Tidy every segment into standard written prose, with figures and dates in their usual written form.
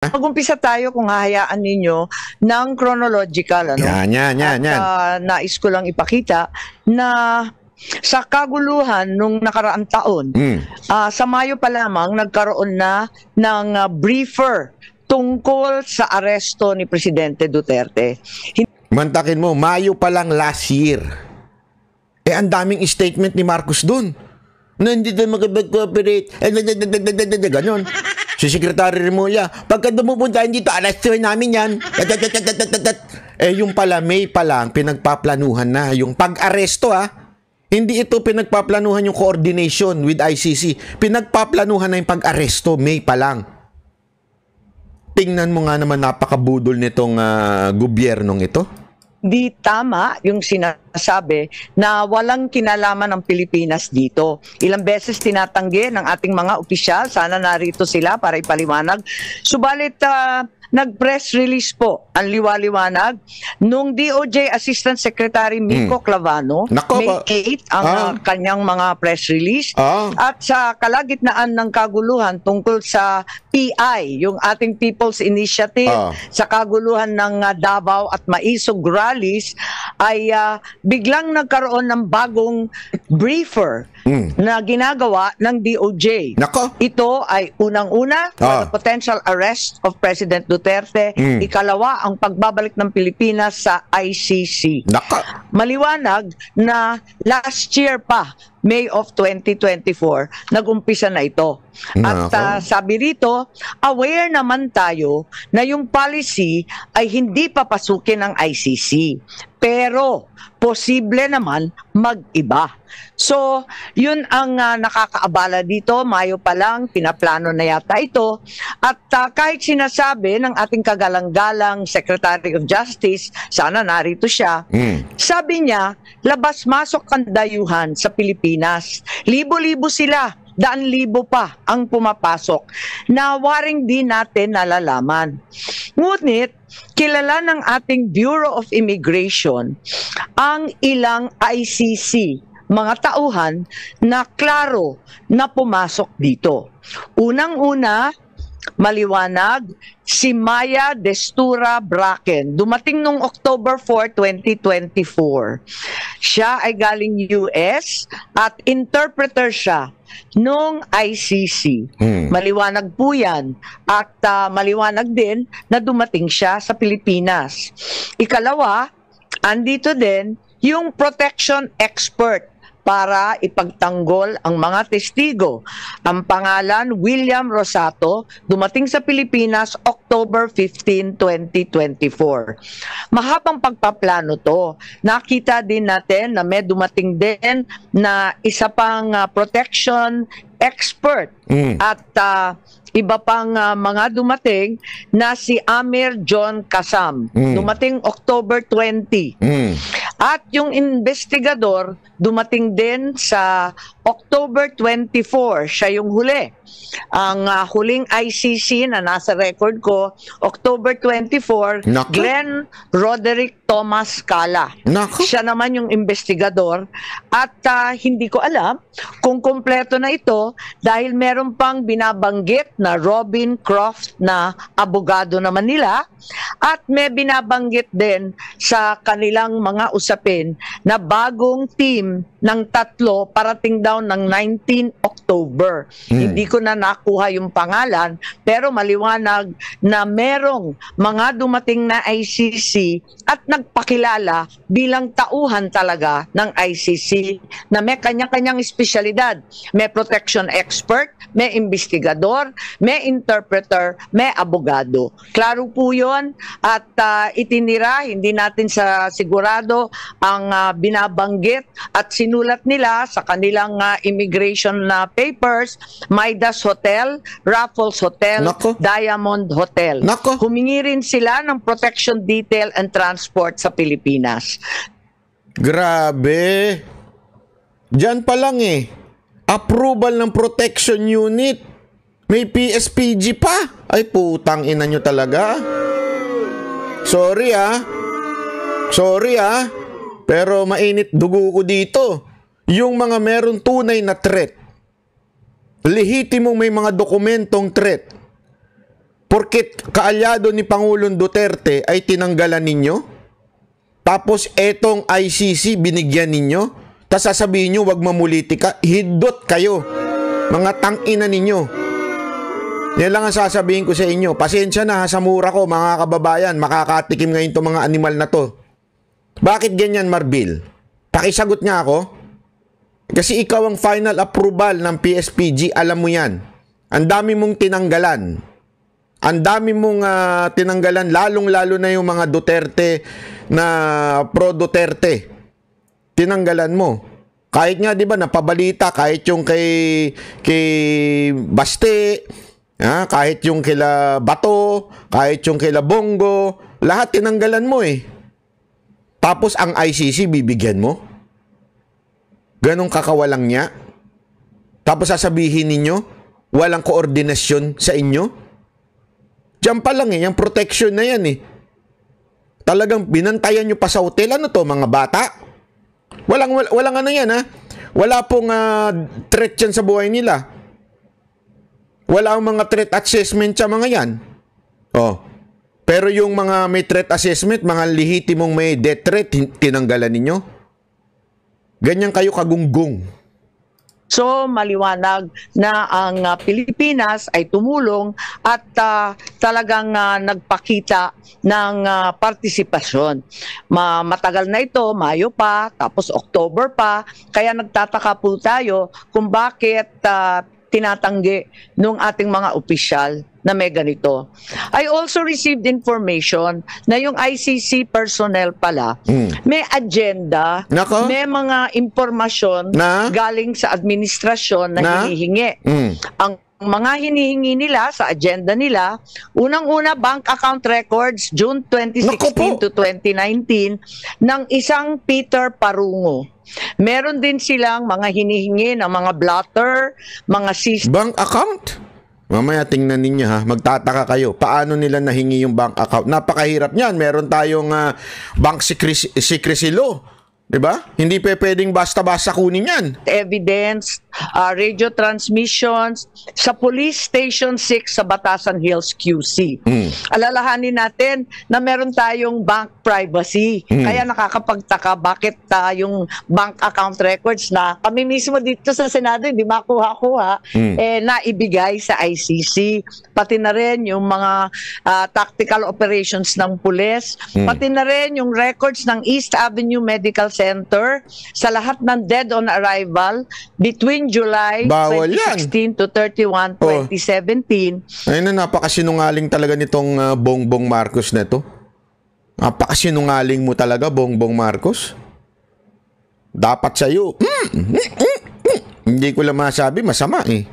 Mag-umpisa tayo kung hahayaan ninyo ng chronological. Ano? Yan. Nais ko lang ipakita na sa kaguluhan nung nakaraang taon, sa Mayo pa lamang nagkaroon na ng briefer tungkol sa aresto ni Presidente Duterte. Mantakin mo, Mayo pa lang last year. Ang daming statement ni Marcos dun. Na hindi tayo mag-cooperate. Ganon. Si Secretary Remulla, pagka dumupunta dito, arrestuhin namin yan. Yung pala, May pa lang, pinagpaplanuhan na. Yung pag-aresto, hindi ito pinagpaplanuhan yung coordination with ICC. Pinagpaplanuhan na yung pag-aresto, May pa lang. Tingnan mo nga naman, napakabudol nitong gobyernong ito. Di tama yung sinasabi na walang kinalaman ng Pilipinas dito. Ilang beses tinatanggi ng ating mga opisyal, sana narito sila para ipaliwanag. Subalit nag-press release po ang liwaliwanag nung DOJ Assistant Secretary Miko Clavano, May 8 ang kanyang mga press release, at sa kalagitnaan ng kaguluhan tungkol sa PI, yung ating People's Initiative, sa kaguluhan ng Davao at Maisog rallies, ay biglang nagkaroon ng bagong briefer na ginagawa ng DOJ. Ito ay unang-una, the potential arrest of President Duterte. Ikalawa, ang pagbabalik ng Pilipinas sa ICC. Maliwanag na last year pa, May of 2024, nag-umpisa na ito. At sabi rito, aware naman tayo na yung policy ay hindi papasukin ng ICC. Pero, posible naman mag-iba. So, yun ang nakakaabala dito. Mayo pa lang, pinaplano na yata ito. At kahit sinasabi ng ating kagalang-galang Secretary of Justice, sana narito siya, sabi niya, labas-masok ang dayuhan sa Pilipinas. Libo-libo sila. Daan-libo pa ang pumapasok na waring di natin nalalaman. Ngunit, kilala ng ating Bureau of Immigration ang ilang ICC, mga tauhan na klaro na pumasok dito. Unang-una, maliwanag, si Maya Destura Bracken. Dumating nung October 4, 2024. Siya ay galing US at interpreter siya nung ICC. Maliwanag po yan. At maliwanag din na dumating siya sa Pilipinas. Ikalawa, andito din yung protection expert para ipagtanggol ang mga testigo. Ang pangalan, William Rosato, dumating sa Pilipinas October 15, 2024. Mahabang pagpaplano to. Nakita din natin na may dumating din na isa pang protection expert at iba pang mga dumating na si Amir John Kasam. Dumating October 20. At yung investigador, dumating din sa October 24. Siya yung huli. Ang huling ICC na nasa record ko, October 24, Glenn Roderick Thomas Cala. Siya naman yung investigador. At hindi ko alam kung kompleto na ito dahil meron pang binabanggit na Robin Croft na abogado naman nila at may binabanggit din sa kanilang mga usapin na bagong team ng tatlo parating daw ng 19 October. Hindi ko na nakuha yung pangalan pero maliwanag na merong mga dumating na ICC at nagpakilala bilang tauhan talaga ng ICC na may kanya-kanyang espesyalidad. May protection expert, may investigador, may interpreter, may abogado. Klaro po yun at itinira, hindi natin sa sigurado ang binabanggit at sinulat nila sa kanilang immigration papers, Midas Hotel, Raffles Hotel, Diamond Hotel. Humingi rin sila ng protection detail and transport sa Pilipinas. Grabe. Diyan pa lang approval ng protection unit. May PSPG pa. Ay putang ina nyo talaga. Sorry pero mainit dugo ko dito. Yung mga meron tunay na threat, lehitimong may mga dokumentong threat, porket kaalyado ni Pangulong Duterte ay tinanggalan ninyo, tapos etong ICC binigyan ninyo, tapos sasabihin nyo wag mamulitika, hidot kayo, mga tangina ninyo. Yan lang ang sasabihin ko sa inyo. Pasensya na sa mura ko mga kababayan, makakatikim ngayon itong mga animal na to. Bakit ganyan, Marbil? Pakisagot nga ako. Kasi ikaw ang final approval ng PSPG, alam mo yan. Ang dami mong tinanggalan. Ang dami mong tinanggalan, lalong-lalo na yung mga Duterte na pro-Duterte. Tinanggalan mo. Kahit nga, di ba, napabalita, kahit yung kay Baste, kahit yung kila Bato, kahit yung kila Bongo, lahat tinanggalan mo eh. Tapos ang ICC bibigyan mo? Ganong kakawalang niya? Tapos sasabihin ninyo, walang koordinasyon sa inyo? Diyan pa lang eh, yung protection na yan eh. Talagang binantayan nyo pa sa hotel. Ano to, mga bata? Walang ano yan ha? Wala pong threat yan sa buhay nila. Wala ang mga threat assessment sa mga yan. Oh. Pero yung mga may threat assessment, mga lehitimong may death threat, tinanggalan ninyo? Ganyan kayo kagunggong. So, maliwanag na ang Pilipinas ay tumulong at talagang nagpakita ng partisipasyon. Matagal na ito, Mayo pa, tapos October pa, kaya nagtataka po tayo kung bakit tinatanggi ng ating mga opisyal na may ganito. I also received information na yung ICC personnel pala may agenda, Nako. may mga impormasyon galing sa administrasyon na hinihingi. Ang mga hinihingi nila sa agenda nila, unang-una bank account records June 2016 to 2019 ng isang Peter Parungo. Meron din silang mga hinihingi ng mga blotter, mga system. Bank account? Mamaya tingnan ninyo ha, magtataka kayo. Paano nila nahingi yung bank account? Napakahirap niyan. Meron tayong bank secrecy law. Diba? Hindi pwedeng basta-basta kunin yan. Evidence, radio transmissions sa Police Station 6 sa Batasan Hills, QC. Alalahanin natin na meron tayong bank privacy. Kaya nakakapagtaka bakit yung bank account records na kami mismo dito sa Senado hindi makuha-kuha naibigay sa ICC. Pati na rin yung mga tactical operations ng pulis. Pati na rin yung records ng East Avenue Medical Center sa lahat ng dead on arrival between July 2016 to 31, 2017. Ayun na, napakasinungaling talaga nitong Bongbong Marcos na ito. Napakasinungaling mo talaga, Bongbong Marcos. Dapat sa'yo, hindi ko lang masabi, masama eh.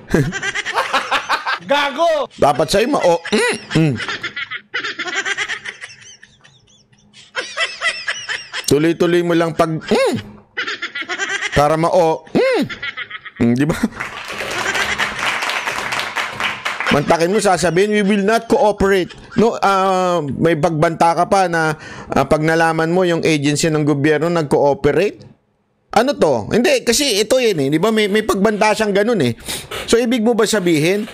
Gago! Dapat sa'yo, tuloy-tuloy mo lang pag para di ba? Mantakin mo, sasabihin, we will not cooperate. No, may pagbanta ka pa na pag nalaman mo yung agency ng gobyerno nag-cooperate. Ano to? Hindi, kasi ito yun eh. Di ba? May pagbanta siyang ganun eh. So, ibig mo ba sabihin,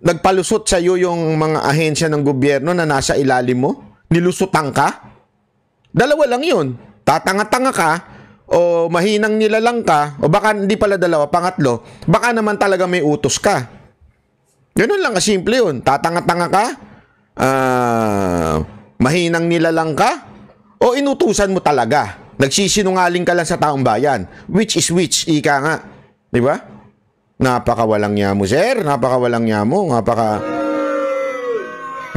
nagpalusot sa'yo yung mga ahensya ng gobyerno na nasa ilalim mo? Nilusutan ka? Dalawa lang yun. Tatanga-tanga ka, o mahinang nilalang ka, o baka hindi pala dalawa, pangatlo, baka naman talaga may utos ka. Ganun lang kasimple yun. Tatanga-tanga ka, mahinang nilalang ka, o inutusan mo talaga. Nagsisinungaling ka lang sa taong bayan. Which is which, ika nga. Diba? Napakawalang niya mo, sir. Napakawalang niya mo.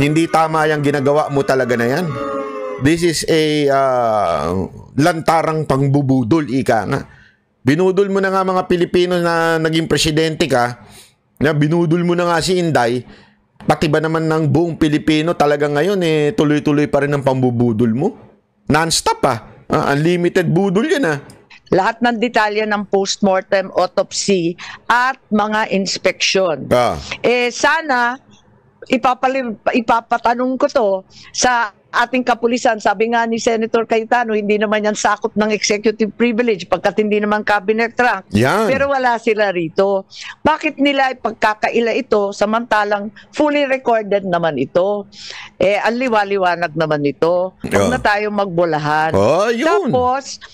Hindi tama yung ginagawa mo talaga na yan. This is a lantarang pangbubudol, ika nga. Binudol mo na nga mga Pilipino na naging presidente ka, na binudol mo na nga si Inday, pati ba naman ng buong Pilipino talaga ngayon tuloy-tuloy pa rin ang pambubudol mo? Non-stop unlimited budol yan Lahat ng detalye ng postmortem autopsy at mga inspeksyon. Sana ipapatanong ko to sa ating kapulisan, sabi nga ni Senator Cayetano, hindi naman yan sakop ng executive privilege pagkat hindi naman cabinet rank. Yan. Pero wala sila rito. Bakit nila ipagkakaila ito samantalang fully recorded naman ito? Ang liwaliwanag naman ito. Huwag na tayong magbulahan. Yun. Tapos,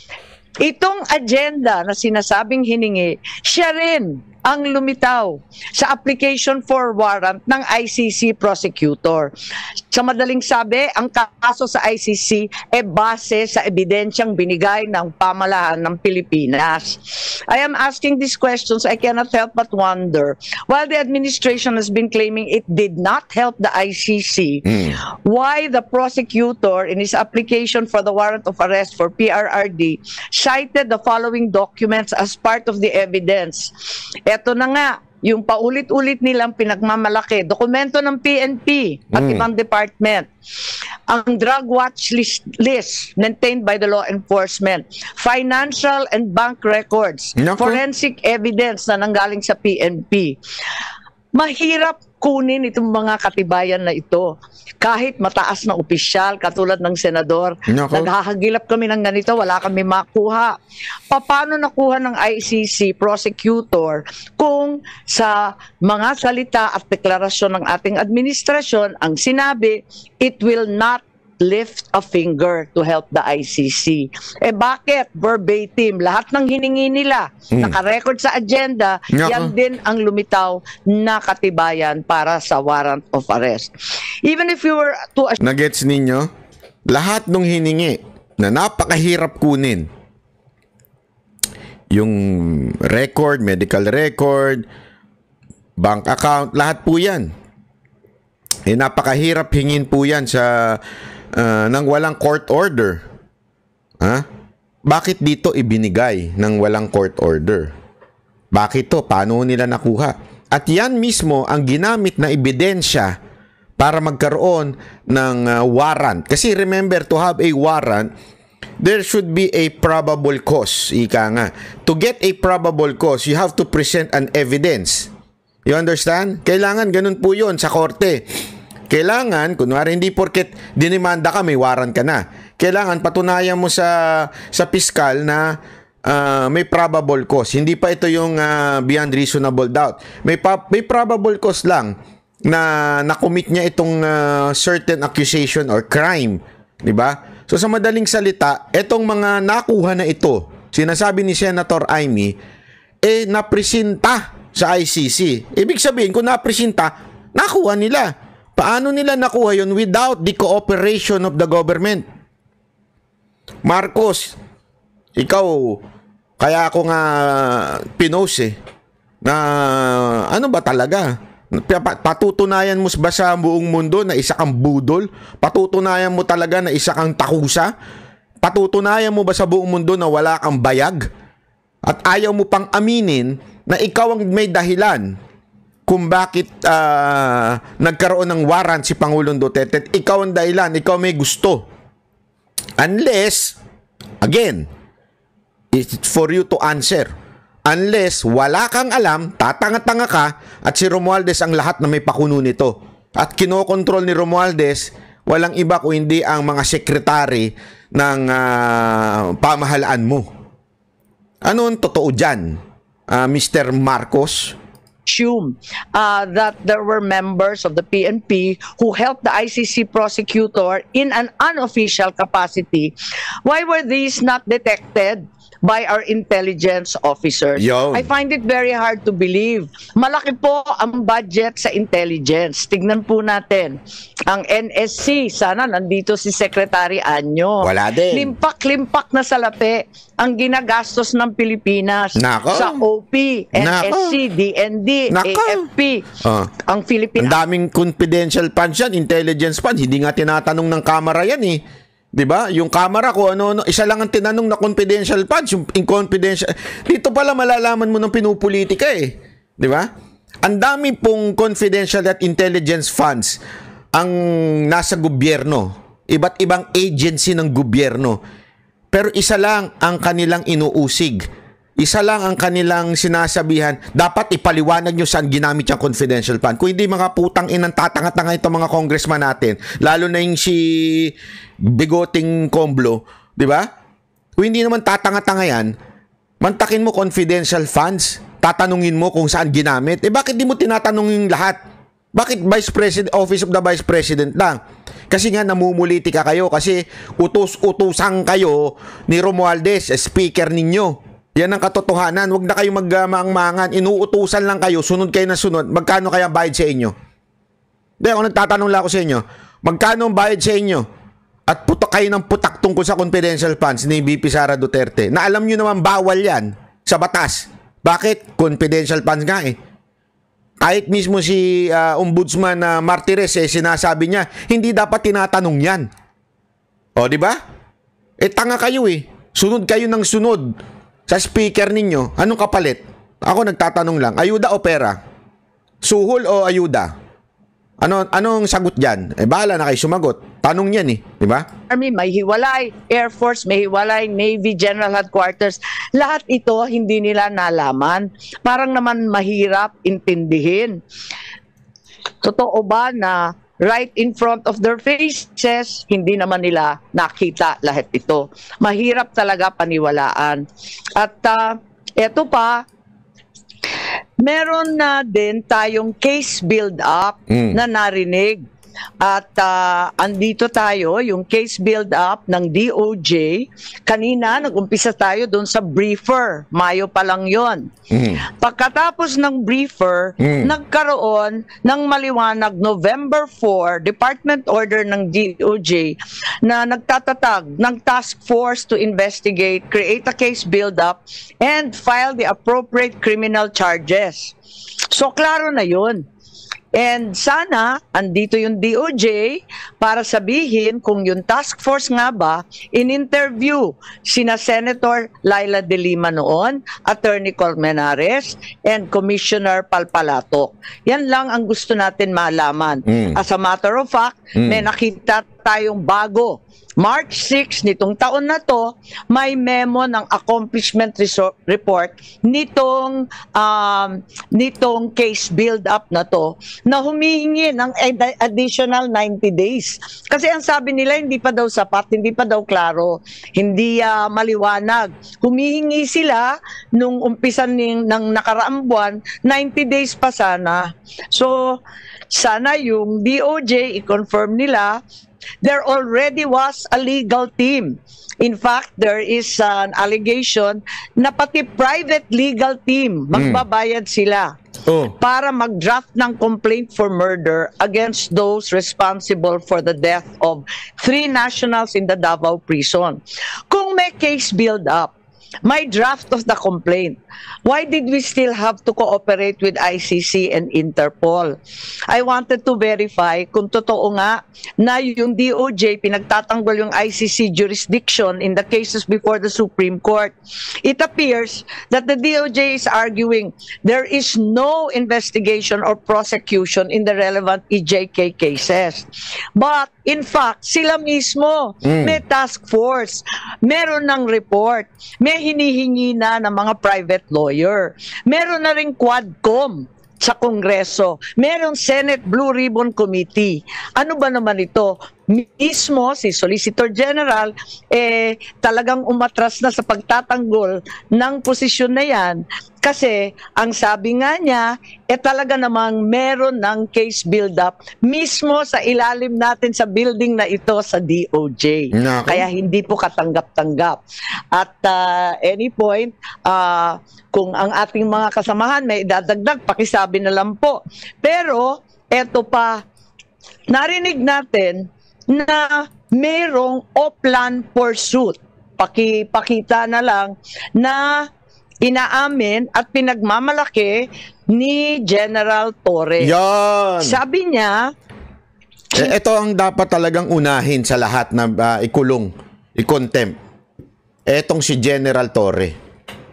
itong agenda na sinasabing hiningi, siya rin ang lumitaw sa application for warrant ng ICC prosecutor. Sa madaling sabi, ang kaso sa ICC base sa ebidensyang binigay ng pamahalaan ng Pilipinas. I am asking these questions, I cannot help but wonder, while the administration has been claiming it did not help the ICC, why the prosecutor in his application for the warrant of arrest for PRRD cited the following documents as part of the evidence. Ito na nga, yung paulit-ulit nilang pinagmamalaki, dokumento ng PNP at ibang department, ang drug watch list maintained by the law enforcement, financial and bank records, forensic evidence na nanggaling sa PNP. Mahirap kunin itong mga katibayan na ito. Kahit mataas na opisyal, katulad ng senador, naghahagilap kami ng ganito, wala kami makuha. Paano nakuha ng ICC prosecutor kung sa mga salita at deklarasyon ng ating administrasyon ang sinabi, it will not lift a finger to help the ICC. Bakit? Verbatim. Lahat ng hiningi nila, nakarecord sa agenda, yan din ang lumitaw na katibayan para sa warrant of arrest. Even if you were to... Nagets ninyo? Lahat ng hiningi na napakahirap kunin, yung record, medical record, bank account, lahat po yan. Napakahirap hingin po yan sa nang walang court order. Bakit dito ibinigay ng walang court order? Bakit to? Paano nila nakuha? At yan mismo ang ginamit na ebidensya para magkaroon ng warrant. Kasi remember, to have a warrant, there should be a probable cause. Ika nga. To get a probable cause, you have to present an evidence. You understand? Kailangan ganun po yun sa korte. Kailangan, kunwari hindi porket dinimanda ka, may warrant ka na. Kailangan patunayan mo sa piskal na may probable cause. Hindi pa ito yung beyond reasonable doubt. May probable cause lang na nakomit niya itong certain accusation or crime. Diba? So sa madaling salita, itong mga nakuha na ito, sinasabi ni Senator Amy, napresenta sa ICC. Ibig sabihin, kung napresenta, nakuha nila. Paano nila nakuha yun without the cooperation of the government? Marcos, ikaw, kaya ako nga pinost na ano ba talaga? Patutunayan mo ba sa buong mundo na isa kang budol? Patutunayan mo talaga na isa kang takusa? Patutunayan mo ba sa buong mundo na wala kang bayag? At ayaw mo pang aminin na ikaw ang may dahilan kung bakit nagkaroon ng warrant si Pangulong Duterte. Ikaw ang dahilan, ikaw may gusto. Unless, again, it's for you to answer. Unless wala kang alam, tatanga-tanga ka, at si Romualdez ang lahat na may pakuno nito. At kinokontrol ni Romualdez, walang iba kung hindi ang mga sekretary ng pamahalaan mo. Ano ang totoo dyan, Mr. Marcos? That there were members of the PNP who helped the ICC prosecutor in an unofficial capacity. Why were these not detected by our intelligence officers? I find it very hard to believe. Malaki po ang budget sa intelligence. Tignan po natin. Ang NSC, sana nandito si Secretary Anyo. Wala din. Limpak-limpak na salapi ang ginagastos ng Pilipinas sa OP, NSC, DND, AFP, ang Philippine... Ang daming confidential funds yan, intelligence funds. Hindi nga tinatanong ng Kamara yan eh. 'Di ba? Yung Kamara ko ano, isa lang ang tinanong na confidential funds, yung inconfidential. Dito pala malalaman mo ng pinupolitika eh. 'Di ba? Ang dami pong confidential at intelligence funds ang nasa gobyerno, iba't ibang agency ng gobyerno. Pero isa lang ang kanilang inuusig, isa lang ang kanilang sinasabihan, dapat ipaliwanag nyo saan ginamit yung confidential fund. Kung hindi mga putang inang tatanga-tanga itong mga congressman natin, lalo na yung si Bigoting Comblo, di ba? Kung hindi naman tatanga-tanga yan, mantakin mo confidential funds, tatanungin mo kung saan ginamit. Bakit di mo tinatanong yung lahat? Bakit Vice President, Office of the Vice President lang? Kasi nga namumuliti ka kayo kasi utos-utusan kayo ni Romualdez, speaker ninyo. Yan ang katotohanan. Huwag na kayo magmaang-mangan. Inuutusan lang kayo, sunod kayo na sunod. Magkano kaya bayad sa inyo? Hindi, ako nagtatanong lang ako sa inyo. Magkano ang bayad sa inyo? At putok kayo ng putak tungkol sa confidential funds ni VP Sara Duterte na alam nyo naman bawal yan sa batas. Bakit? Confidential funds nga eh. Kahit mismo si Ombudsman Martires sinasabi niya, hindi dapat tinatanong yan. O, di ba? Tanga kayo eh. Sunod kayo ng sunod sa speaker ninyo. Anong kapalit? Ako nagtatanong lang, ayuda o pera? Suhol o ayuda? Anong sagot dyan? Bahala na kayo sumagot. Tanong yan eh, di ba? Army, may hiwalay. Air Force, may hiwalay. Navy, General Headquarters. Lahat ito, hindi nila nalaman. Parang naman mahirap intindihin. Totoo ba na right in front of their faces, hindi naman nila nakita lahat ito. Mahirap talaga paniwalaan. At eto pa, meron na din tayong case build-up na narinig. At andito tayo, yung case build-up ng DOJ. Kanina, nag-umpisa tayo doon sa briefer. Mayo pa lang yon. Pagkatapos ng briefer, nagkaroon ng maliwanag November 4, Department Order ng DOJ na nagtatatag ng task force to investigate, create a case build-up, and file the appropriate criminal charges. So, klaro na yun. And sana, andito yung DOJ para sabihin kung yung task force nga ba, in-interview sina Senator Laila De Lima noon, Attorney Colmenares, and Commissioner Palpalatok. Yan lang ang gusto natin malaman. As a matter of fact, may nakita tayong bago. March 6 nitong taon na to, may memo ng accomplishment report nitong case build-up na to na humihingi ng additional 90 days. Kasi ang sabi nila hindi pa daw sapat, hindi pa daw klaro, hindi maliwanag. Humihingi sila nung umpisan ng nakaraang buwan, 90 days pa sana. So, sana yung DOJ i-confirm nila. There already was a legal team. In fact, there is an allegation na pati private legal team, magbabayad sila para mag-draft ng complaint for murder against those responsible for the death of 3 nationals in the Davao prison. Kung may case build-up, may draft of the complaint, why did we still have to cooperate with ICC and Interpol? I wanted to verify kung totoo nga na yung DOJ pinagtatanggol yung ICC jurisdiction in the cases before the Supreme Court. It appears that the DOJ is arguing there is no investigation or prosecution in the relevant EJK cases. But in fact, sila mismo may task force, meron ng report, may hinihingi na ng mga private lawyer. Meron na ring Quadcom sa Kongreso. Merong Senate Blue Ribbon Committee. Ano ba naman ito? Mismo si Solicitor General talagang umatras na sa pagtatanggol ng posisyon na yan kasi ang sabi nga niya talaga namang meron ng case build-up mismo sa ilalim natin sa building na ito sa DOJ. Kaya hindi po katanggap-tanggap. At any point, kung ang ating mga kasamahan may idadagdag, pakisabi na lang po. Pero eto pa, narinig natin na mayroong Oplan pursuit. Pakita na lang na inaamin at pinagmamalaki ni General Torre. Yan. Sabi niya, ito ang dapat talagang unahin sa lahat na ikulong, i-contempt. Etong si General Torre.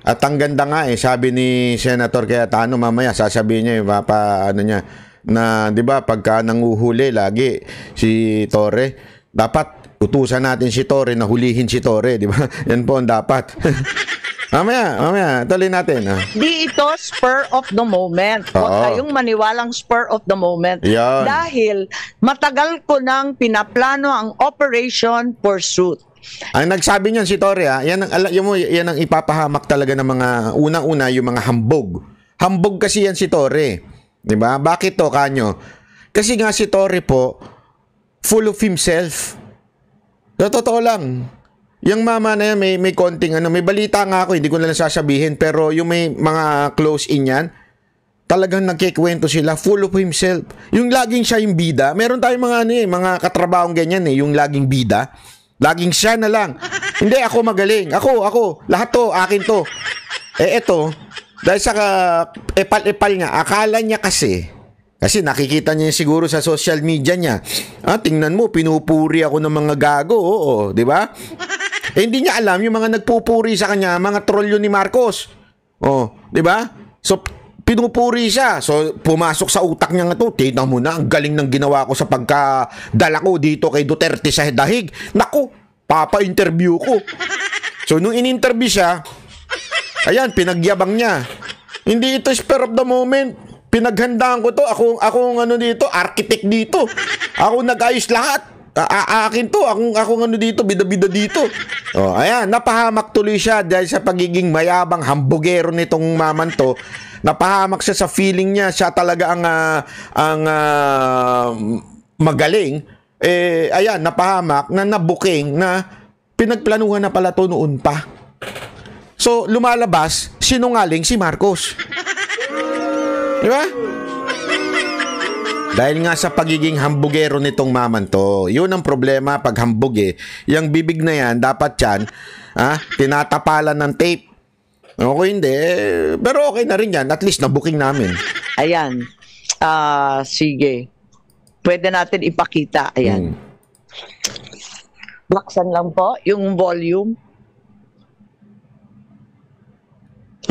At ang ganda nga sabi ni Senator Cayetano mamaya, sasabihin niya na 'di ba pagka nanguhuli lagi si Torre, dapat utusan natin si Torre na hulihin si Torre, 'di ba? Yan po ang dapat. Mamaya, tuloy natin. Di ito spur of the moment. Huwag Oo. kayong maniwalang spur of the moment. Yan. Dahil matagal ko nang pinaplano ang Operation Pursuit. Ang nagsabi niyan si Torre, yan ang ipapahamak talaga ng mga unang-una yung mga hambog. Hambog kasi yan si Torre. 'Di ba? Bakit to, Kanyo? Kasi nga si Torre po full of himself. Totoo lang. Yung mama na yan, may konting may balita nga ako, hindi ko na lang sasabihin, pero yung may mga close in yan, talagang nagkikwento sila, full of himself. Yung laging siya yung bida, meron tayong mga mga katrabahong ganyan yung laging bida. Laging siya na lang. Hindi, ako magaling. Ako, lahat to, akin to. Eto, dahil sa epal-epal nga, akala niya kasi nakikita niya siguro sa social media niya, tingnan mo, pinupuri ako ng mga gago, di ba? Hindi niya alam yung mga nagpupuri sa kanya, mga troll yun ni Marcos. Di ba? So, pinupuri siya. So, pumasok sa utak niya nga to. Tignan mo na, ang galing ng ginawa ko sa pagkadala ko dito kay Duterte sa dahig. Naku, papa-interview ko. So, nung in-interview siya, ayan, pinagyabang niya. Hindi ito spur of the moment. Pinaghandaan ko to. Ako dito, architect dito. Ako nag-ayos lahat. Akin to, akong dito, bida-bida dito. Ayan, napahamak tuloy siya dahil sa pagiging mayabang hambugero nitong maman to. Napahamak siya sa feeling niya, siya talaga ang magaling. Ayan, napahamak na nabuking na pinagplanuhan na pala to noon pa. So, lumalabas, sinungaling si Marcos. Di ba? Dahil nga sa pagiging hambugero nitong maman to, yun ang problema pag hambog Yung bibig na yan, dapat yan, tinatapalan ng tape. Okay, hindi. Pero okay na rin yan. At least nabuking namin. Ayan. Sige. Pwede natin ipakita. Ayan. Laksan lang po yung volume.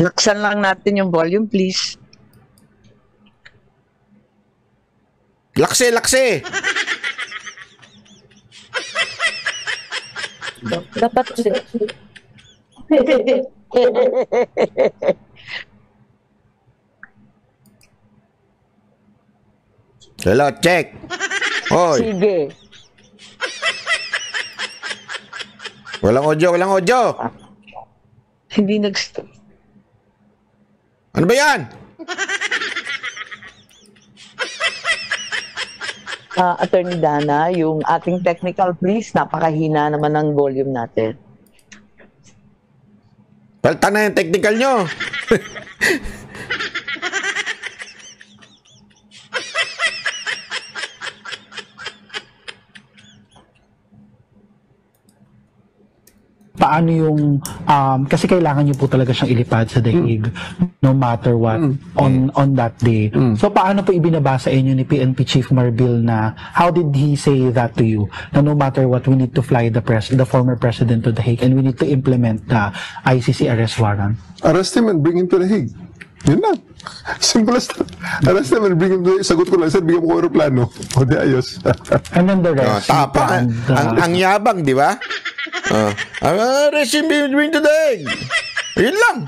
Laksan lang natin yung volume, please. Lakse! Dapat Hello, check. Hoy. Sige. Walang audio. Hindi nag-stop. Ano ba yan? Attorney Dana, yung ating technical please, napakahina naman ng volume natin. Palta na yung technical nyo. Paano yung kasi kailangan niyo po talaga siyang ilipad sa daig no matter what on that day. So paano po ibinabasa inyo ni PNP Chief Marbil na how did he say that to you na no matter what we need to fly the former president to the Hague and we need to implement the ICC arrest warrant? Arrest him and bring him to the Hague. Yun lang. Simple as that. Arrest him and bring him to the Hague. Sagot ko lang, sir, bigyan mo ko aeroplano. O di ayos. And then the rest. Tapang. Ang yabang, di ba? Arrest him and bring to the Hague. Yun lang.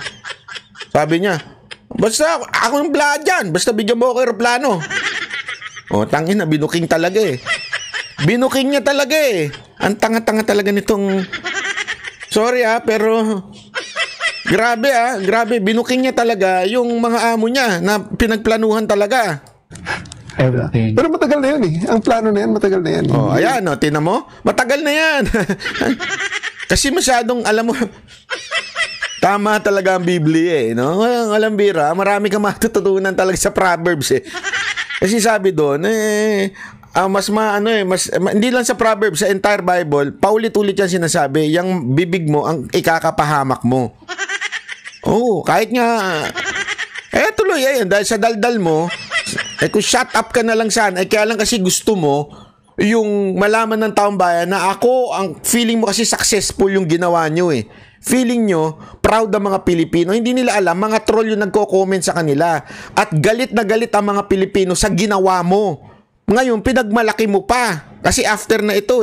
Sabi niya, basta ako yung bla dyan. Basta bigyan mo ko aeroplano. Tangin na, binuking talaga Binuking niya talaga Ang tanga-tanga talaga nitong... Sorry pero... Grabe, binuking niya talaga yung mga amo niya na pinagplanuhan talaga. Everything. Pero matagal na yan Ang plano na yan, matagal na yan. Ayan, tinan mo. Matagal na yan. Kasi masyadong, alam mo, tama talaga ang Biblia no? Alam bira, marami kang matututunan talaga sa Proverbs Kasi sabi doon, hindi lang sa Proverbs, sa entire Bible, paulit-ulit yan sinasabi, yung bibig mo, ang ikakapahamak mo. Kahit nga, tuloy, dahil sa daldal mo, kung shut up ka na lang sana, kaya lang kasi gusto mo, yung malaman ng taong bayan na ang feeling mo kasi successful yung ginawa nyo Feeling nyo, proud ang mga Pilipino. Hindi nila alam, mga troll yung nagko-comment sa kanila. At galit na galit ang mga Pilipino sa ginawa mo. Ngayon, pinagmalaki mo pa. Kasi after na ito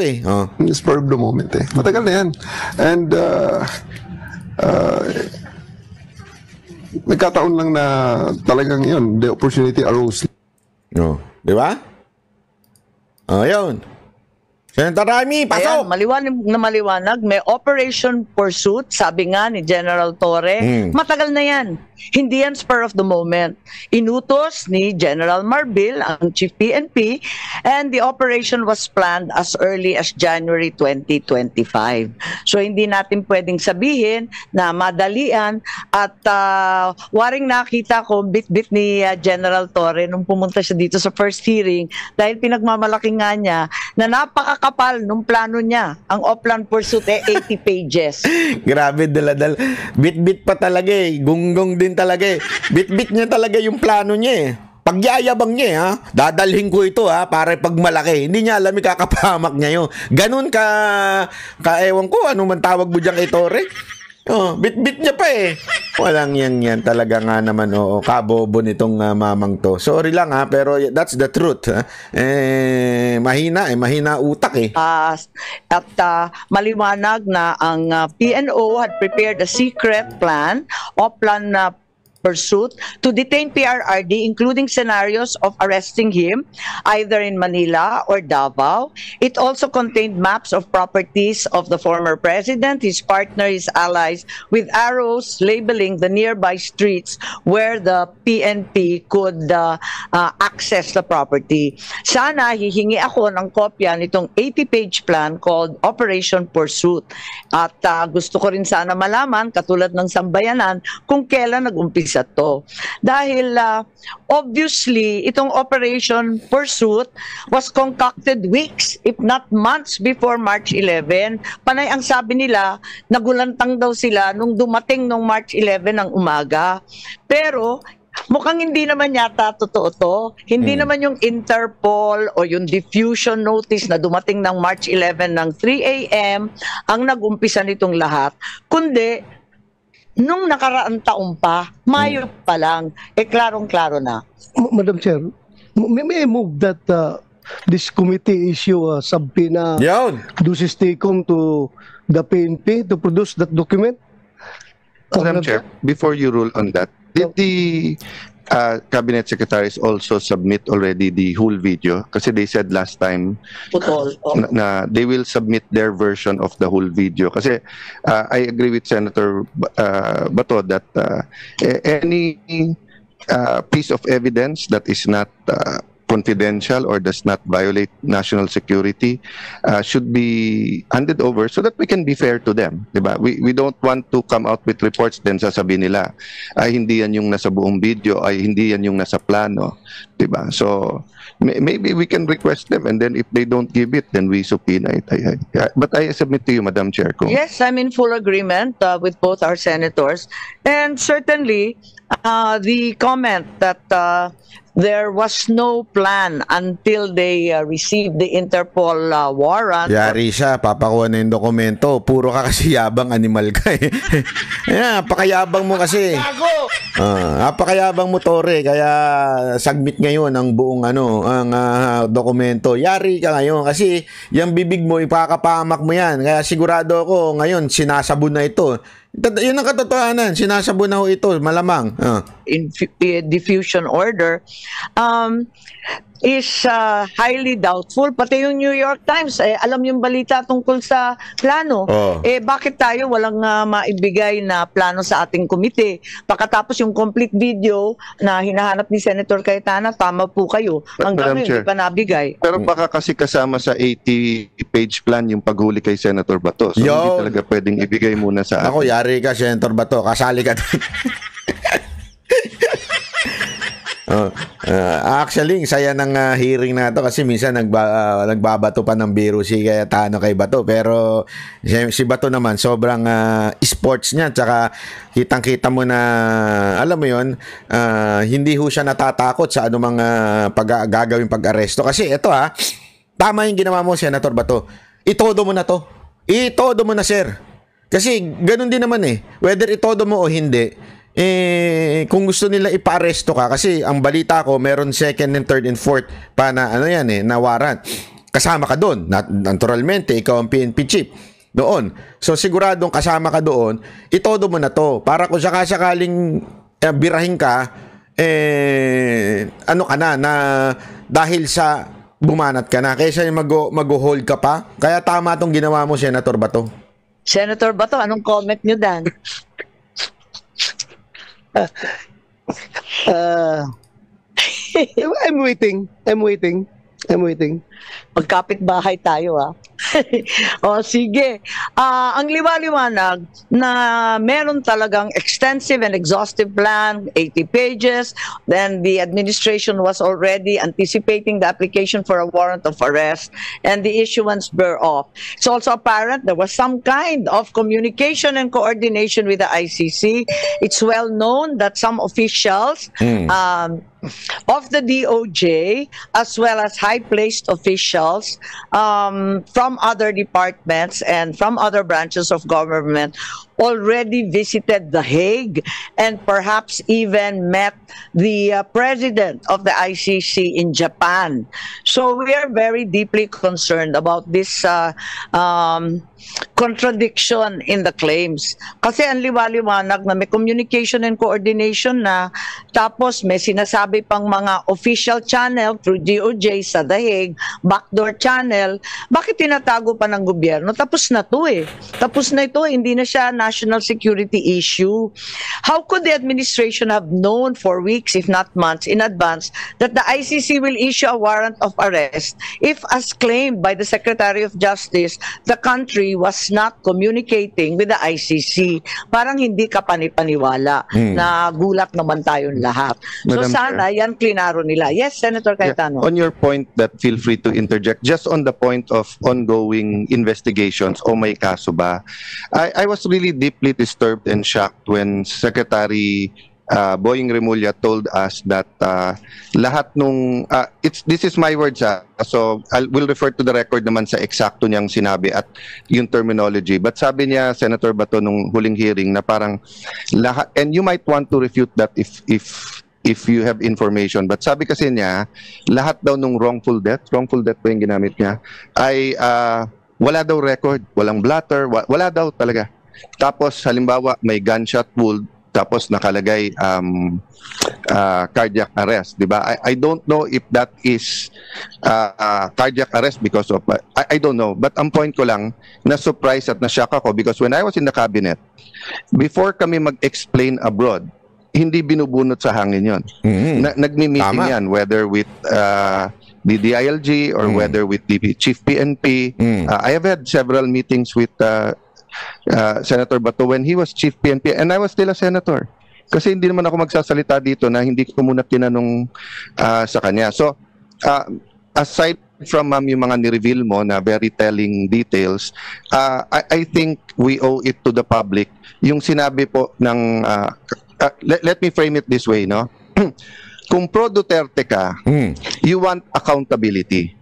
Spur of the moment Matagal na yan. And nagkataon lang na talagang yun, the opportunity arose. No. Di ba? Oh, yun. Senator Ramy, Ayan, pasok! maliwanag, may Operation Pursuit, sabi nga ni General Torre, matagal na yan. Hindi yan spur of the moment. Inutos ni General Marbil, ang Chief PNP, and the operation was planned as early as January 2025. So hindi natin pwedeng sabihin na madalian at waring nakita ko bit-bit ni General Torre nung pumunta siya dito sa first hearing dahil pinagmamalaki nga niya na napakakapal nung plano niya. Ang Oplan Pursuit 80 pages. Grabe, daladal. Bit-bit pa talaga eh. Gunggong din talaga eh. Bit-bit niya talaga yung plano niya eh. Pagyayabang niya ha. Dadalhin ko ito ha para pag malaki. Hindi niya alam ikakapahamak niya yun. Ganun ewan ko ano man tawag mo dyan kay Torre. Oh, bit-bit niya pa eh. Walang yan talaga nga naman. Oo, kabobo nitong mamang to. Sorry lang ha, pero that's the truth. Ha? Mahina utak eh. Maliwanag na ang PNO had prepared a secret plan o plan na pursuit to detain PRRD, including scenarios of arresting him either in Manila or Davao. It also contained maps of properties of the former president, his partner, his allies, with arrows labeling the nearby streets where the PNP could access the property. Sana hihingi ako ng kopya nitong 80-page plan called Operation Pursuit. At gusto ko rin sana malaman, katulad ng sambayanan, kung kailan nag-umpisa to. Dahil obviously, itong Operation Pursuit was concocted weeks, if not months before March 11. Panay ang sabi nila, nagulantang daw sila nung dumating nung March 11 ng umaga. Pero mukhang hindi naman yata totoo to. Hindi naman yung Interpol o yung diffusion notice na dumating ng March 11 ng 3 a.m. ang nag-umpisa nitong lahat. Kundi, nung nakaraang taon pa, Mayo pa lang, klarong-klaro na. Madam Chair, may I move that this committee issue a subpoena duces taken to the PNP to produce that document? Madam Chair, before you rule on that, did the cabinet secretaries also submit already the whole video? Kasi they said last time na they will submit their version of the whole video. Kasi I agree with Senator Bato that any piece of evidence that is not confidential or does not violate national security should be handed over so that we can be fair to them, diba? We don't want to come out with reports then sasabihin nila ay hindi yan yung nasa buong video, ay hindi yan yung nasa plano, diba? So maybe we can request them and then if they don't give it then we subpoena it. But I submit to you, Madam Chair. Yes, I'm in full agreement with both our senators, and certainly the comment that there was no plan until they received the Interpol warrant. Yari siya, papakuha na yung dokumento. Puro ka kasi yabang, animal ka eh. Ayan, napakayabang mo kasi. Napakayabang mo, Torre. Kaya submit ngayon ang buong ang dokumento. Yari ka ngayon kasi yung bibig mo, ipakapamak mo yan. Kaya sigurado ako ngayon, sinasabon na ito. Yun ang katotohanan. Sinasabon na ho ito, malamang. In diffusion order is highly doubtful. Pati yung New York Times, alam yung balita tungkol sa plano. Bakit tayo walang maibigay na plano sa ating komite? Pagkatapos yung complete video na hinahanap ni Senator Cayetana, tama po kayo. Hanggang ngayon, hindi pa nabigay. Pero baka kasi kasama sa 80-page plan yung paghuli kay Senator Bato. So hindi talaga pwedeng ibigay muna sa atin. Ako, yari ka, Senator Bato. Kasali ka. Actually, saya ng hearing na to kasi minsan nagbabato pa ng biro si Cayetano kay Bato, pero si Bato naman sobrang sports niya, tsaka kitang-kita mo na alam mo yon, hindi ho siya natatakot sa anumang gagawing pag-aresto. Kasi ito tama yung ginawa mo, Senator Bato. Itodo mo na to. Itodo mo na, sir. Kasi ganun din naman whether itodo mo o hindi, kung gusto nila ipa-aresto ka, kasi ang balita ko meron second and third and fourth pa na na warrant, kasama ka doon. Naturalmente ikaw ang PNP chief doon, so siguradong kasama ka doon. Itodo mo na to para kung sakasakaling birahin ka, ano ka na dahil sa bumanat ka na, kaysa mag-hold ka pa. Kaya tama tong ginawa mo, Senator Bato. Senator Bato, anong comment nyo, Dan? I'm waiting. Magkapit bahay tayo, O sige. Ang liwaliwanag na meron talagang extensive and exhaustive plan, 80 pages. Then the administration was already anticipating the application for a warrant of arrest and the issuance thereof. It's also apparent there was some kind of communication and coordination with the ICC. It's well known that some officials of the DOJ, as well as high-placed officials from other departments and from other branches of government, already visited The Hague and perhaps even met the president of the ICC in Japan. So we are very deeply concerned about this contradiction in the claims. Kasi ang liwaliwanag na may communication and coordination na, tapos may sinasabi pang mga official channel through DOJ sa The Hague, backdoor channel. Bakit tinatago pa ng gobyerno? Tapos na to Tapos na ito, hindi na siya national security issue. How could the administration have known for weeks, if not months, in advance that the ICC will issue a warrant of arrest if, as claimed by the Secretary of Justice, the country was not communicating with the ICC? Parang hindi ka panipaniwala na gulat naman tayong lahat. So Madam sana yan klinaro nila. Yes, Senator Cayetano. On your point that feel free to interject, just on the point of ongoing investigations, o may kaso ba, I was really deeply disturbed and shocked when Secretary Boying Remulla told us that lahat nung this is my words, so I will refer to the record naman sa eksakto niyang sinabi at yung terminology, but sabi niya, Senator Bato, nung huling hearing, na parang lahat, and you might want to refute that if you have information, but sabi kasi niya lahat daw nung wrongful death pa yung ginamit niya, ay wala daw record, walang blatter, wala daw talaga. Tapos halimbawa may gunshot wound, tapos nakalagay cardiac arrest, di ba? I don't know if that is cardiac arrest because of I don't know, but ang point ko lang, na-surprise at na-shock ako because when I was in the cabinet, before kami mag-explain abroad, hindi binubunot sa hangin yon. Nagmi-meeting yan, whether with the DILG or whether with the Chief PNP. I have had several meetings with Senator Bato when he was Chief PNP and I was still a senator. Kasi hindi naman ako magsasalita dito na hindi ko muna tinanong sa kanya. So, aside from yung mga ni-reveal mo na very telling details, I think we owe it to the public. Yung sinabi po ng, let me frame it this way, no? Kung pro Duterte ka, you want accountability.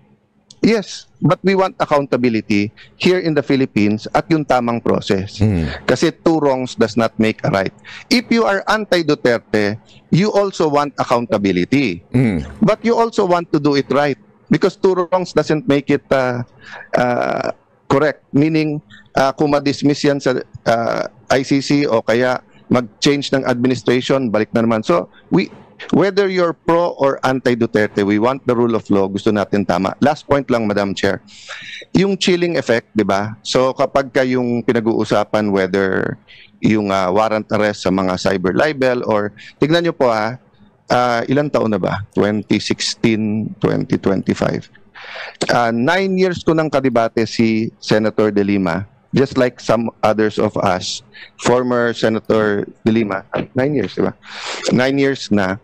Yes, but we want accountability here in the Philippines at yung tamang process. Kasi two wrongs does not make a right. If you are anti-Duterte, you also want accountability. But you also want to do it right. Because two wrongs doesn't make it correct. Meaning, kung ma-dismiss yan sa ICC o kaya mag-change ng administration, balik na naman. So, whether you're pro or anti-Duterte, we want the rule of law. Gusto natin tama. Last point lang, Madam Chair. Yung chilling effect, di ba? So kapag yung pinag-uusapan whether yung warrant arrest sa mga cyber libel or, tignan nyo po ilang taon na ba? 2016, 2025. 9 years ko nang kadebate si Senator De Lima. Just like some others of us, former Senator De Lima, 9 years, di ba? 9 years na.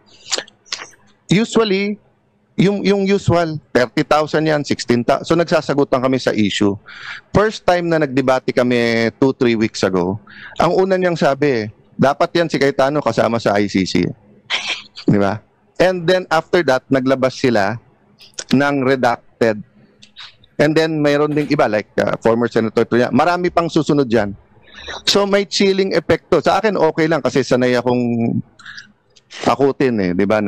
Usually, yung usual, 30,000 yan, 16,000. So nagsasagutan kami sa issue. First time na nagdebate kami 2-3 weeks ago, ang una niyang sabi, dapat yan si Cayetano kasama sa ICC. Di ba? And then after that, naglabas sila ng redacted. And then mayroon ding iba like former Senator Tunya. Marami pang susunod dyan. So may chilling effect to. Sa akin okay lang kasi sanay akong akutin di ba?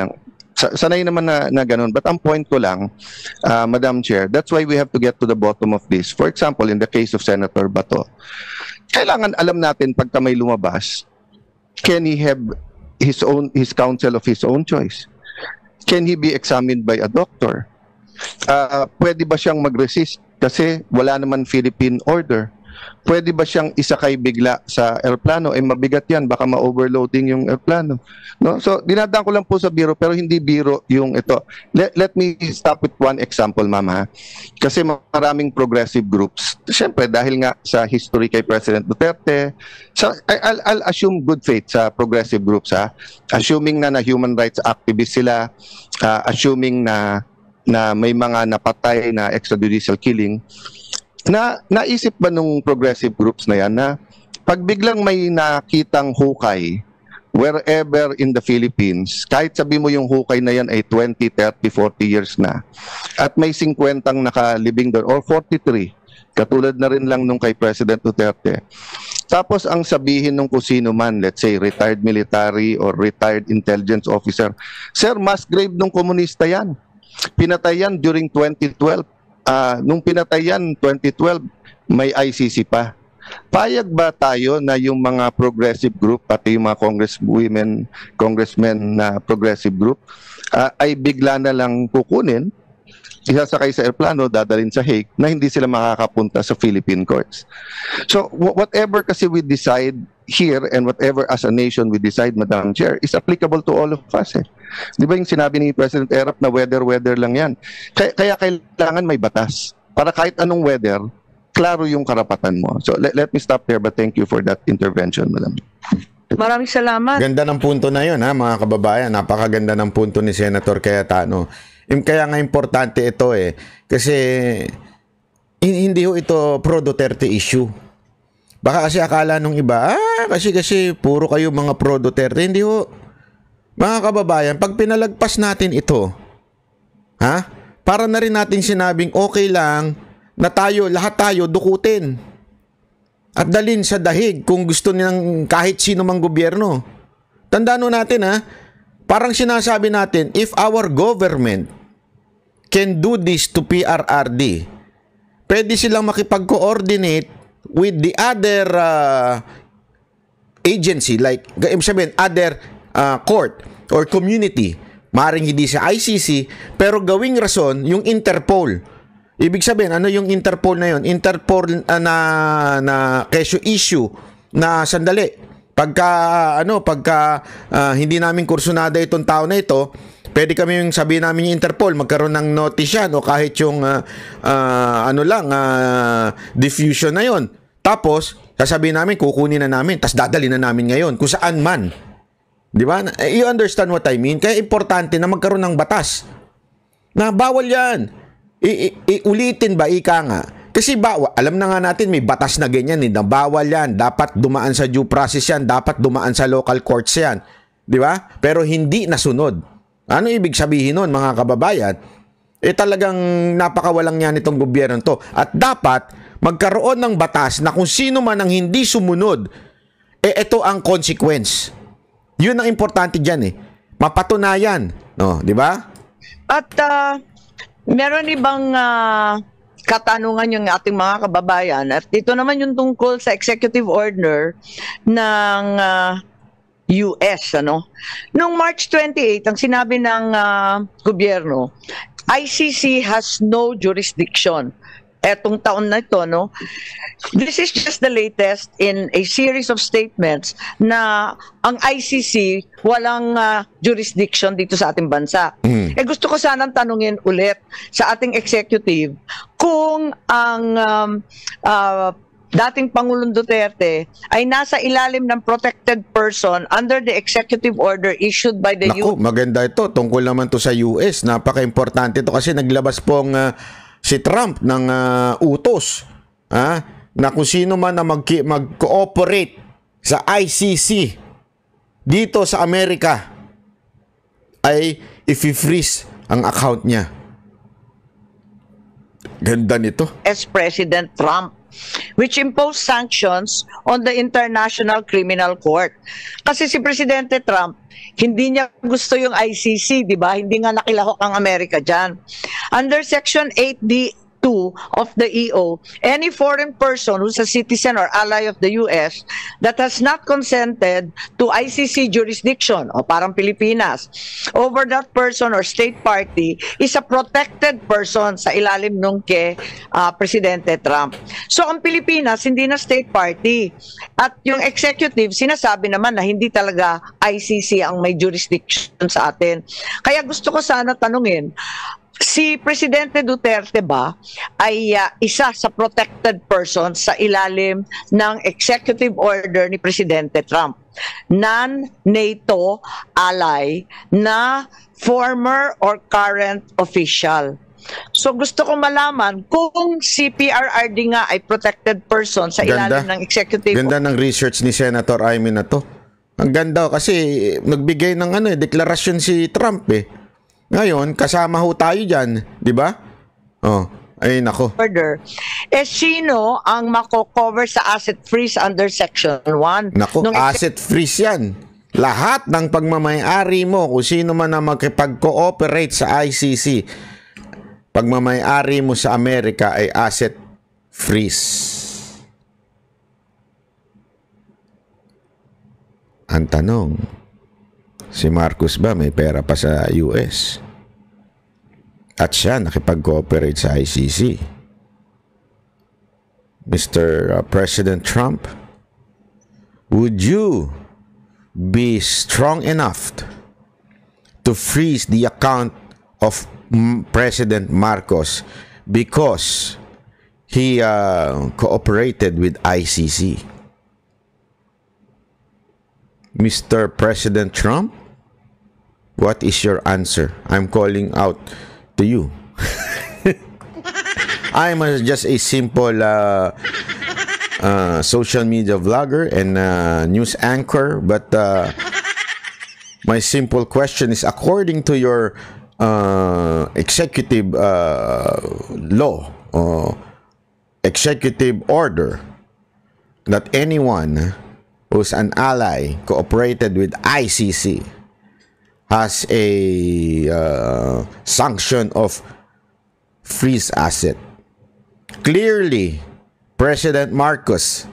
Sanay naman na ganun. But ang point ko lang, Madam Chair, that's why we have to get to the bottom of this. For example, in the case of Senator Bato, kailangan alam natin pagka may lumabas, can he have his counsel of his own choice? Can he be examined by a doctor? Pwede ba siyang mag-resist kasi wala naman Philippine order? Pwede ba siyang isakay bigla sa aeroplano? Mabigat yan, baka ma-overloading yung aeroplano. No? So, dinadaan ko lang po sa biro, pero hindi biro yung ito. Let me stop with one example, mama. Kasi maraming progressive groups. Siyempre, dahil nga sa history kay President Duterte, so I'll assume good faith sa progressive groups. Assuming na human rights activists sila, assuming na may mga napatay na extrajudicial killing, naisip ba nung progressive groups na yan na pag biglang may nakitang hukay wherever in the Philippines, kahit sabi mo yung hukay na yan ay 20, 30, 40 years na, at may 50 nakalibing doon, or 43, katulad na rin lang nung kay President Duterte. Tapos ang sabihin nung kusino man, let's say retired military or retired intelligence officer, sir, mass grave nung komunista yan. Pinatay yan during 2012. Nung pinatayan 2012, may ICC pa. Payag ba tayo na yung mga progressive group, pati yung mga congressmen na progressive group, ay bigla na lang kukunin, isasakay sa airplano, dadalhin sa Hague, na hindi sila makakapunta sa Philippine courts? So, whatever kasi we decide here and whatever as a nation we decide, Madam Chair, is applicable to all of us. Di ba yung sinabi ni President Erap na weather lang yan? Kaya kailangan may batas. Para kahit anong weather, klaro yung karapatan mo. So let me stop there, but thank you for that intervention, Madam. Maraming salamat. Ganda ng punto na yun, mga kababayan. Napakaganda ng punto ni Senator Cayetano. Kaya nga importante ito kasi hindi ho ito pro-Duterte issue. Baka kasi akala nung iba, kasi puro kayo mga pro-Duterte. Hindi ho. Mga kababayan, pag pinalagpas natin ito, para na rin natin sinabing okay lang na lahat tayo dukutin at dalhin sa dahig kung gusto nilang kahit sino mang gobyerno. Tandaan natin parang sinasabi natin, if our government can do this to PRRD, pwede silang makipag-coordinate with the other agency, like sabihin, other court or community, maring hindi sa ICC, pero gawing rason yung Interpol. Ibig sabihin, ano yung Interpol na yun? Interpol na issue na sandali. Pagka hindi namin kursunada itong tao na ito, pwede kami yung sabihin namin yung Interpol, magkaroon ng notice yan o kahit yung diffusion na yon. Tapos, sasabihin namin, kukunin na namin, tas dadali na namin ngayon, kung saan man. Di ba? You understand what I mean? Kaya importante na magkaroon ng batas. Na bawal yan. Ulitin ba, ika nga. Kasi alam na nga natin, may batas na ganyan, na bawal yan. Dapat dumaan sa due process yan. Dapat dumaan sa local courts yan. Di ba? Pero hindi nasunod. Ano ibig sabihin nun, mga kababayan? Talagang napakawalang yan itong gobyerno to. At dapat magkaroon ng batas na kung sino man ang hindi sumunod, ito ang consequence. Yun ang importante dyan mapatunayan, no, di ba? At meron ibang katanungan yung ating mga kababayan, at ito naman yung tungkol sa executive order ng US, Noong March 28, ang sinabi ng gobyerno, ICC has no jurisdiction. Etong taon na ito, This is just the latest in a series of statements na ang ICC walang jurisdiction dito sa ating bansa. Gusto ko sanang tanungin ulit sa ating executive kung ang dating Pangulong Duterte ay nasa ilalim ng protected person under the executive order issued by the US. Maganda ito. Tungkol naman to sa US. Napaka-importante ito kasi naglabas pong si Trump ng utos na kung sino man na mag-cooperate sa ICC dito sa Amerika ay i-freeze ang account niya. Ganda nito. As President Trump, which imposed sanctions on the International Criminal Court. Kasi si Presidente Trump, hindi niya gusto yung ICC, di ba? Hindi nga nakilahok ang Amerika dyan. Under Section 8D of the EO, any foreign person who's a citizen or ally of the US that has not consented to ICC jurisdiction, o parang Pilipinas, over that person or state party is a protected person sa ilalim nung kay Presidente Trump. So ang Pilipinas hindi na state party at yung executive sinasabi naman na hindi talaga ICC ang may jurisdiction sa atin. Kaya gusto ko sana tanungin, si Presidente Duterte ba ay isa sa protected person sa ilalim ng executive order ni Presidente Trump? Non-NATO ally na former or current official. So gusto ko malaman kung si PRRD nga ay protected person sa ilalim ng executive. Ganda ng research ni Senator Amy na to. Ang ganda kasi nagbigay ng deklarasyon si Trump eh. Ngayon, kasama ho tayo dyan, di ba? Oh, ay nako. Order. Sino ang mako-cover sa asset freeze under Section 1? Nako, asset freeze yan. Lahat ng pagmamayari mo, kung sino man ang makipag-cooperate sa ICC, pagmamayari mo sa Amerika ay asset freeze. Ang tanong, si Marcos ba may pera pa sa US? At siya nakipag-cooperate sa ICC. Mr. President Trump, would you be strong enough to freeze the account of President Marcos because he cooperated with ICC? Mr. President Trump, what is your answer? I'm calling out to you. I'm just a simple social media vlogger and news anchor, but my simple question is, according to your executive law or executive order, that anyone who's an ally cooperated with ICC has a sanction of freeze asset. Clearly, President Marcos,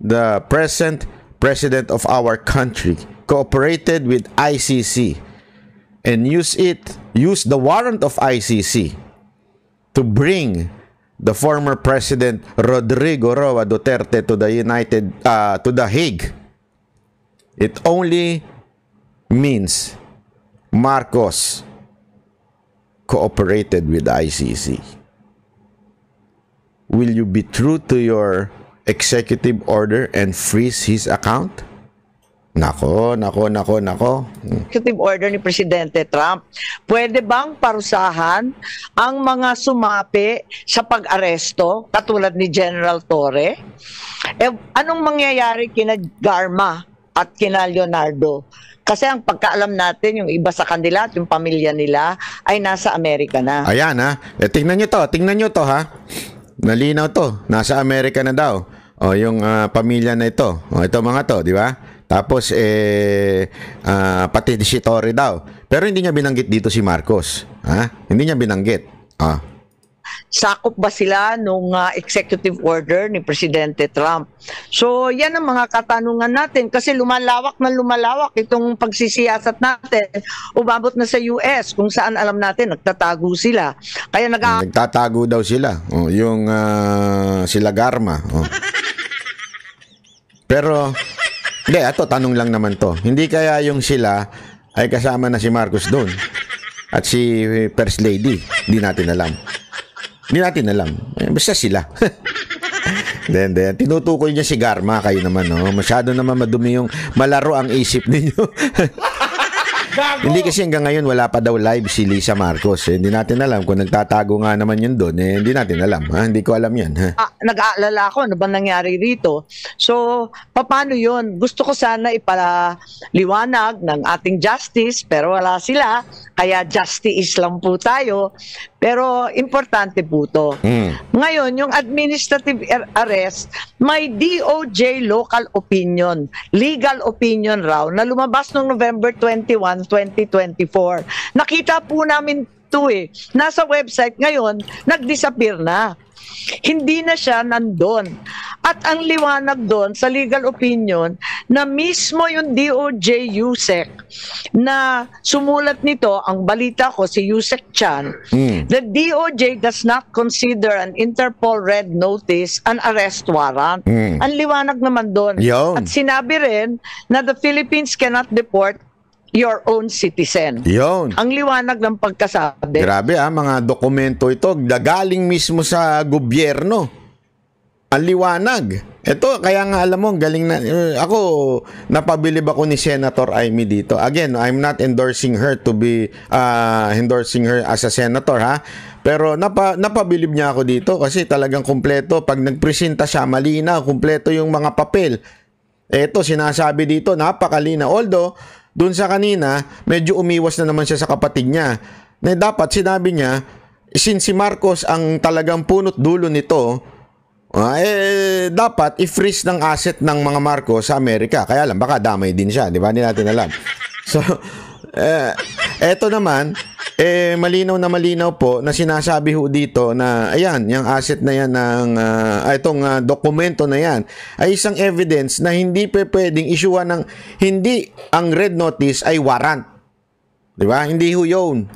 the present president of our country, cooperated with ICC and used the warrant of ICC to bring the former President Rodrigo Roa Duterte to the Hague. It only means Marcos cooperated with ICC. Will you be true to your executive order and freeze his account? Nako. Executive order ni Presidente Trump. Pwede bang parusahan ang mga sumapi sa pag-aresto katulad ni General Torre? Anong mangyayari kina Garma at kina Leonardo? Kasi ang pagkaalam natin, yung iba sa kanila at yung pamilya nila ay nasa Amerika na. Ayan ha. Tingnan nyo to ha. Nalinaw to. Nasa Amerika na daw. O yung pamilya na ito. O ito mga to, di ba? Tapos, pati si Torre daw. Pero hindi niya binanggit dito si Marcos. Ha? Hindi niya binanggit. Sakop ba sila nung executive order ni Presidente Trump? So, yan ang mga katanungan natin kasi lumalawak itong pagsisiyasat natin. Umabot na sa US kung saan alam natin, nagtatago sila. Kaya nagtatago daw sila. Yung sila Garma. Pero... Hindi, ito, tanong lang naman to. Hindi kaya yung sila ay kasama na si Marcos doon at si First Lady? Hindi natin alam. Basta sila. Then, tinutukoy niya si Garma. Kayo naman, no? Masyado naman madumi yung malaro ang isip ninyo. Hindi kasi hanggang ngayon wala pa daw live si Lisa Marcos. Hindi natin alam kung nagtatago nga naman yun doon. Hindi natin alam. Hindi ko alam yan. Nag-aalala ako ano ba nangyari rito. So, paano yun? Gusto ko sana ipaliwanag ng ating justice pero wala sila. Kaya justice lang po tayo. Pero importante po to. Ngayon, yung administrative arrest, may DOJ local opinion, legal opinion raw, na lumabas noong November 21, 2024. Nakita po namin 2022 eh. Nasa website ngayon, nag-disappear na. Hindi na siya nandun. At ang liwanag doon sa legal opinion na mismo yung DOJ USEC na sumulat nito, ang balita ko si USEC Chan, the DOJ does not consider an Interpol Red Notice an arrest warrant. Ang liwanag naman doon. At sinabi rin na the Philippines cannot deport your own citizen. Yun. Ang liwanag ng pagkasabi. Grabe mga dokumento ito, galing mismo sa gobyerno. Ang liwanag. Ito, kaya nga alam mo, galing na, ako, napabilib ako ni Senator Amy dito. Again, I'm not endorsing her to be, endorsing her as a senator, ha? Pero napabilib niya ako dito kasi talagang kumpleto. Pag nagpresenta siya, malinaw, kumpleto yung mga papel. Ito, sinasabi dito, napakalina. Although, doon sa kanina, medyo umiwas na naman siya sa kapatid niya. Na dapat, sinabi niya, since si Marcos ang talagang punot dulo nito, dapat i-freeze ng asset ng mga Marcos sa Amerika. Kaya lang, baka damay din siya. Di ba? Hindi natin alam. So, eto naman, malinaw na malinaw po na sinasabi ho dito na ayan, yung asset na yan ng itong dokumento na yan ay isang evidence na hindi pwedeng isyuhan ng hindi ang red notice ay warrant. Di ba? Hindi ho yun.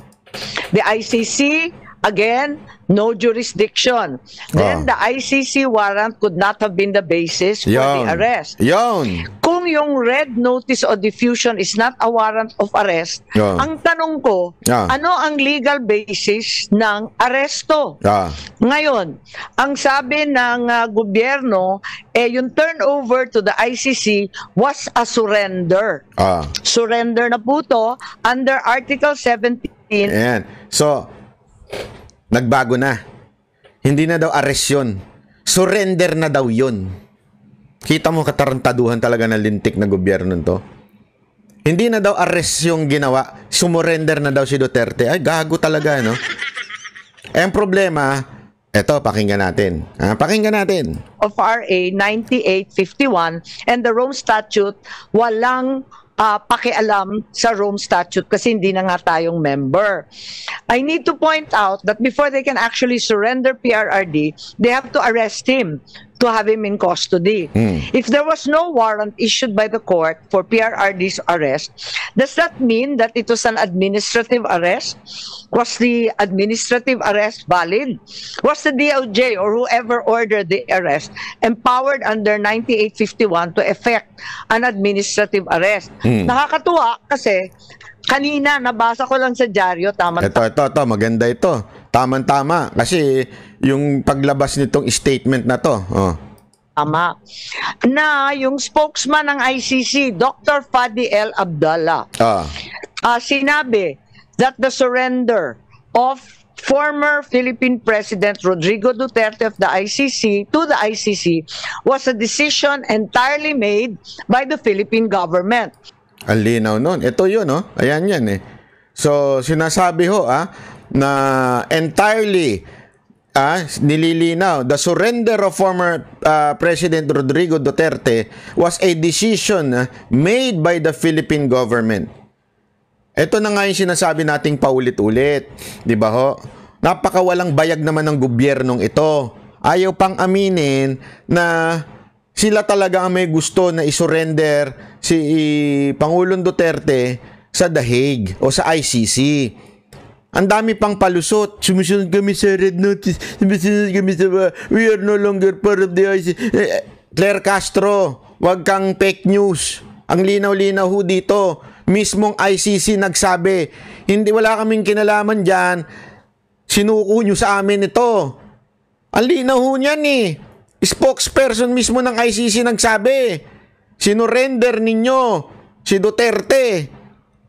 The ICC, again, no jurisdiction. Then the ICC warrant could not have been the basis for the arrest. Kung yung red notice o diffusion is not a warrant of arrest, ang tanong ko, ano ang legal basis ng aresto? Ngayon, ang sabi ng gobyerno, yung turnover to the ICC was a surrender. Surrender na po to under Article 17. Ayan. So, nagbago na. Hindi na daw arrest yun. Surrender na daw yun. Kita mo katarantaduhan talaga ng lintik na gobyerno nito. Hindi na daw arrest yung ginawa. Sumurrender na daw si Duterte. Ay, gago talaga, no? Ang problema, eto, pakinggan natin. Pakinggan natin. Of RA 9851 and the Rome Statute, walang pakialam sa Rome Statute kasi hindi na nga tayong member. I need to point out that before they can actually surrender PRRD, they have to arrest him to have him in custody. If there was no warrant issued by the court for PRRD's arrest, does that mean that it was an administrative arrest? Was the administrative arrest valid? Was the DOJ or whoever ordered the arrest empowered under 9851 to effect an administrative arrest? Nakakatuwa kasi kanina nabasa ko lang sa dyaryo, Ito, maganda ito. Tama-tama kasi yung paglabas nitong statement na to. Tama. Na yung spokesman ng ICC, Dr. Fadi El Abdallah, sinabi that the surrender of former Philippine President Rodrigo Duterte of the ICC to the ICC was a decision entirely made by the Philippine government. Ang linaw nun. Ito yun, Ayan yan, So, sinasabi ho, na entirely nililinaw, the surrender of former President Rodrigo Duterte was a decision made by the Philippine government. Ito na nga yung sinasabi nating paulit-ulit. Di ba ho? Napakawalang bayag naman ng gobyernong ito. Ayaw pang aminin na sila talaga ang may gusto na isurrender si Pangulong Duterte sa The Hague o sa ICC. Ang dami pang palusot. Sumusunod kami sa red notice. Sumusunod kami sa we are no longer part of the ICC. Claire Castro, wag kang fake news. Ang linaw-linaw ho dito. Mismong ICC nagsabi, hindi, wala kaming kinalaman dyan. Sinuko nyo sa amin ito. Ang linaw ho niyan Spokesperson mismo ng ICC nagsabi, sinurrender ninyo si Duterte.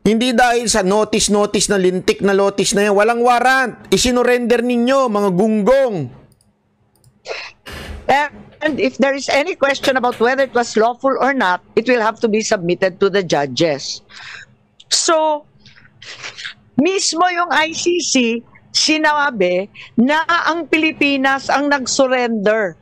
Hindi dahil sa notice na lintik na notice na yan. Walang warrant. Isinurrender ninyo, mga gunggong. And if there is any question about whether it was lawful or not, it will have to be submitted to the judges. So, mismo yung ICC, sinabi na ang Pilipinas ang nag-surrender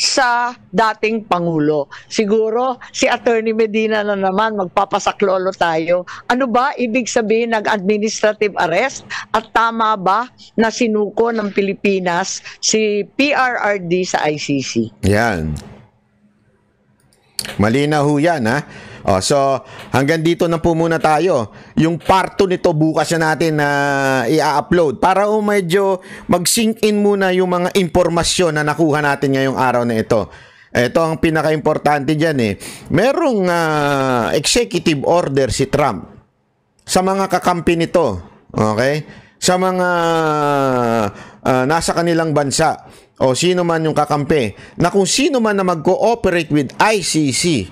sa dating Pangulo. Siguro si Attorney Medina na naman magpapasaklolo tayo. Ano ba ibig sabihin ng administrative arrest at tama ba na sinuko ng Pilipinas si PRRD sa ICC? Yan. Malinaw ho yan, ha? So, hanggang dito na po muna tayo. Yung part 2 nito bukas na natin na i-upload para medyo mag-sink in muna yung mga impormasyon na nakuha natin ngayong araw na ito. Ito ang pinaka-importante dyan eh. Merong executive order si Trump sa mga kakampi nito. Okay? Sa mga nasa kanilang bansa o sino man yung kakampi na kung sino man na mag-cooperate with ICC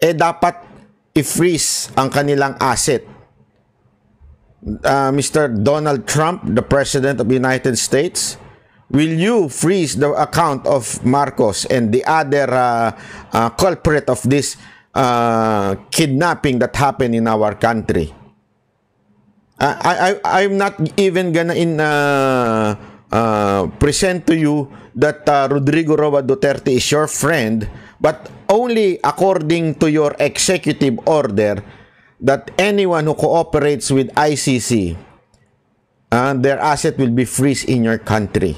dapat i-freeze ang kanilang asset. Mr. Donald Trump, the President of the United States, will you freeze the account of Marcos and the other culprit of this kidnapping that happened in our country? I'm not even gonna present to you that Rodrigo Roa Duterte is your friend, but only according to your executive order that anyone who cooperates with ICC, their asset will be freezed in your country.